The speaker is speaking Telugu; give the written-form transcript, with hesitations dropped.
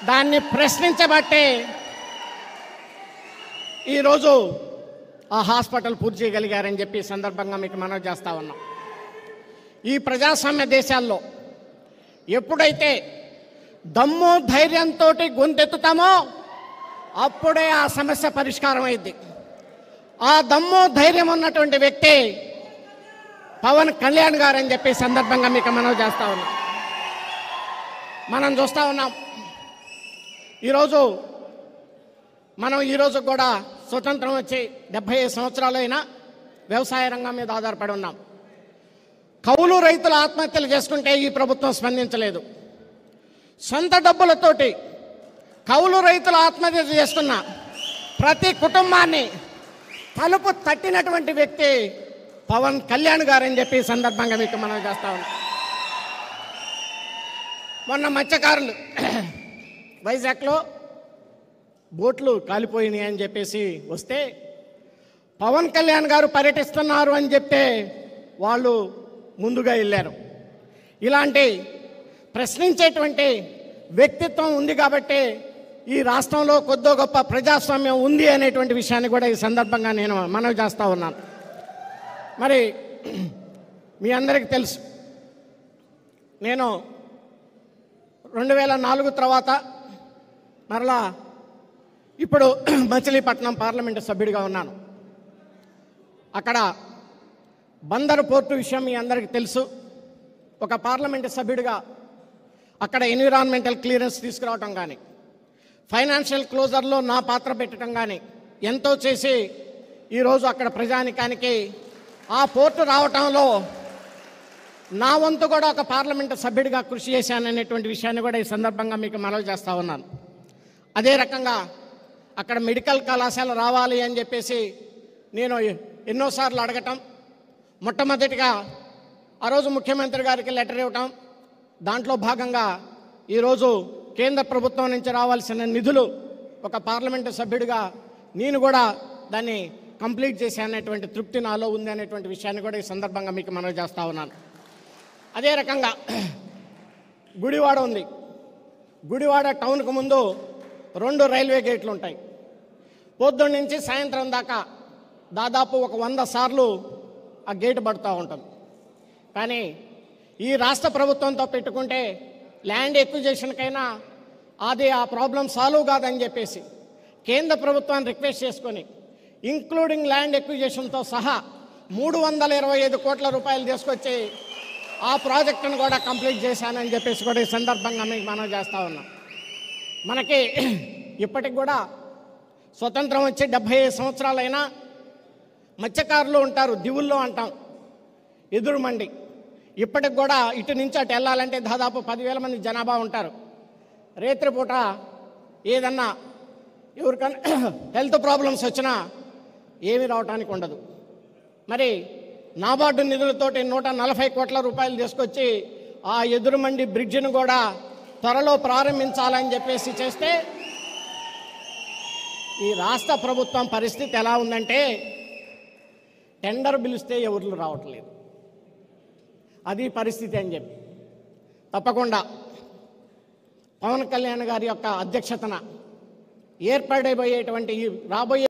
దాన్ని ప్రశ్నించబట్టే ఈరోజు ఆ హాస్పిటల్ పూర్తి చేయగలిగారని చెప్పి సందర్భంగా మీకు మనవి చేస్తా ఉన్నాం. ఈ ప్రజాస్వామ్య దేశాల్లో ఎప్పుడైతే దమ్ము ధైర్యంతో గొంతెత్తుతామో అప్పుడే ఆ సమస్య పరిష్కారం అయింది. ఆ దమ్ము ధైర్యం ఉన్నటువంటి వ్యక్తి పవన్ కళ్యాణ్ గారు అని చెప్పి సందర్భంగా మీకు మనవి చేస్తా ఉన్నాం. మనం చూస్తూ ఉన్నాం ఈరోజు కూడా స్వతంత్రం వచ్చి 75 సంవత్సరాలైనా వ్యవసాయ రంగం మీద ఆధారపడి ఉన్నాం. కౌలు రైతులు ఆత్మహత్యలు చేసుకుంటే ఈ ప్రభుత్వం స్పందించలేదు. సొంత డబ్బులతోటి కౌలు రైతులు ఆత్మహత్య చేసుకున్న ప్రతి కుటుంబాన్ని తలుపు తట్టినటువంటి వ్యక్తి పవన్ కళ్యాణ్ గారు అని చెప్పి సందర్భంగా మీకు మనం చేస్తా ఉన్నాం. మొన్న మత్స్యకారులు వైజాగ్లో బోట్లు కాలిపోయినాయి అని చెప్పేసి వస్తే పవన్ కళ్యాణ్ గారు పర్యటిస్తున్నారు అని చెప్తే వాళ్ళు ముందుగా వెళ్ళారు. ఇలాంటి ప్రశ్నించేటువంటి వ్యక్తిత్వం ఉంది కాబట్టి ఈ రాష్ట్రంలో కొద్దో గొప్ప ప్రజాస్వామ్యం ఉంది అనేటువంటి విషయాన్ని కూడా ఈ సందర్భంగా నేను మనవి చేస్తూ ఉన్నాను. మరి మీ అందరికీ తెలుసు, నేను 2004 తర్వాత మరలా ఇప్పుడు మచిలీపట్నం పార్లమెంటు సభ్యుడిగా ఉన్నాను. అక్కడ బందరు పోర్టు విషయం మీ అందరికీ తెలుసు. ఒక పార్లమెంటు సభ్యుడిగా అక్కడ ఎన్విరాన్మెంటల్ క్లియరెన్స్ తీసుకురావటం కానీ, ఫైనాన్షియల్ క్లోజర్లో నా పాత్ర పెట్టడం కానీ ఎంతో చేసి ఈరోజు అక్కడ ప్రజానికానికి ఆ పోర్టు రావటంలో నా వంతు కూడా ఒక పార్లమెంటు సభ్యుడిగా కృషి చేశాననేటువంటి విషయాన్ని కూడా ఈ సందర్భంగా మీకు మనవి చేస్తూ ఉన్నాను. అదే రకంగా అక్కడ మెడికల్ కళాశాల రావాలి అని చెప్పేసి నేను ఎన్నోసార్లు అడగటం, మొట్టమొదటిగా ఆ రోజు ముఖ్యమంత్రి గారికి లెటర్ ఇవ్వటం, దాంట్లో భాగంగా ఈరోజు కేంద్ర ప్రభుత్వం నుంచి రావాల్సిన నిధులు ఒక పార్లమెంటు సభ్యుడిగా నేను కూడా దాన్ని కంప్లీట్ చేశాననేటువంటి తృప్తి నాలో ఉంది అనేటువంటి విషయాన్ని కూడా ఈ సందర్భంగా మీకు మనవి చేస్తూ ఉన్నాను. అదే రకంగా గుడివాడ ఉంది. గుడివాడ టౌన్కు ముందు 2 రైల్వే గేట్లు ఉంటాయి. పొద్దున్న నుంచి సాయంత్రం దాకా దాదాపు ఒక 100 సార్లు ఆ గేటు పడుతూ ఉంటుంది. కానీ ఈ రాష్ట్ర ప్రభుత్వంతో పెట్టుకుంటే ల్యాండ్ ఎక్విజిషన్కైనా అది ఆ ప్రాబ్లం సాల్వ్ కాదని చెప్పేసి కేంద్ర ప్రభుత్వాన్ని రిక్వెస్ట్ చేసుకొని ఇంక్లూడింగ్ ల్యాండ్ ఎక్విజిషన్తో సహా 325 కోట్ల రూపాయలు తీసుకొచ్చి ఆ ప్రాజెక్టును కూడా కంప్లీట్ చేశానని చెప్పేసి కూడా ఈ సందర్భంగా మీకు మనం చేస్తూ ఉన్నాం. మనకి ఇప్పటికి కూడా స్వతంత్రం వచ్చి 75 సంవత్సరాలైనా మత్స్యకారులు ఉంటారు, దివుల్లో అంటాం, ఎదురుమండి. ఇప్పటికి కూడా ఇటు నుంచి అటు వెళ్ళాలంటే దాదాపు 10,000 మంది జనాభా ఉంటారు. రేత్రిపూట ఏదన్నా ఎవరికన్నా హెల్త్ ప్రాబ్లమ్స్ వచ్చినా ఏమీ రావటానికి ఉండదు. మరి నాబార్డు నిధులతోటి 140 కోట్ల రూపాయలు తీసుకొచ్చి ఆ ఎదురుమండి బ్రిడ్జిను కూడా త్వరలో ప్రారంభించాలని చెప్పేసి చేస్తే ఈ రాష్ట్ర ప్రభుత్వం పరిస్థితి ఎలా ఉందంటే టెండర్ పిలిస్తే ఎవరు రావట్లేదు, అది పరిస్థితి అని చెప్పి తప్పకుండా పవన్ కళ్యాణ్ గారి యొక్క అధ్యక్షతన ఏర్పడబోయేటువంటి రాబోయే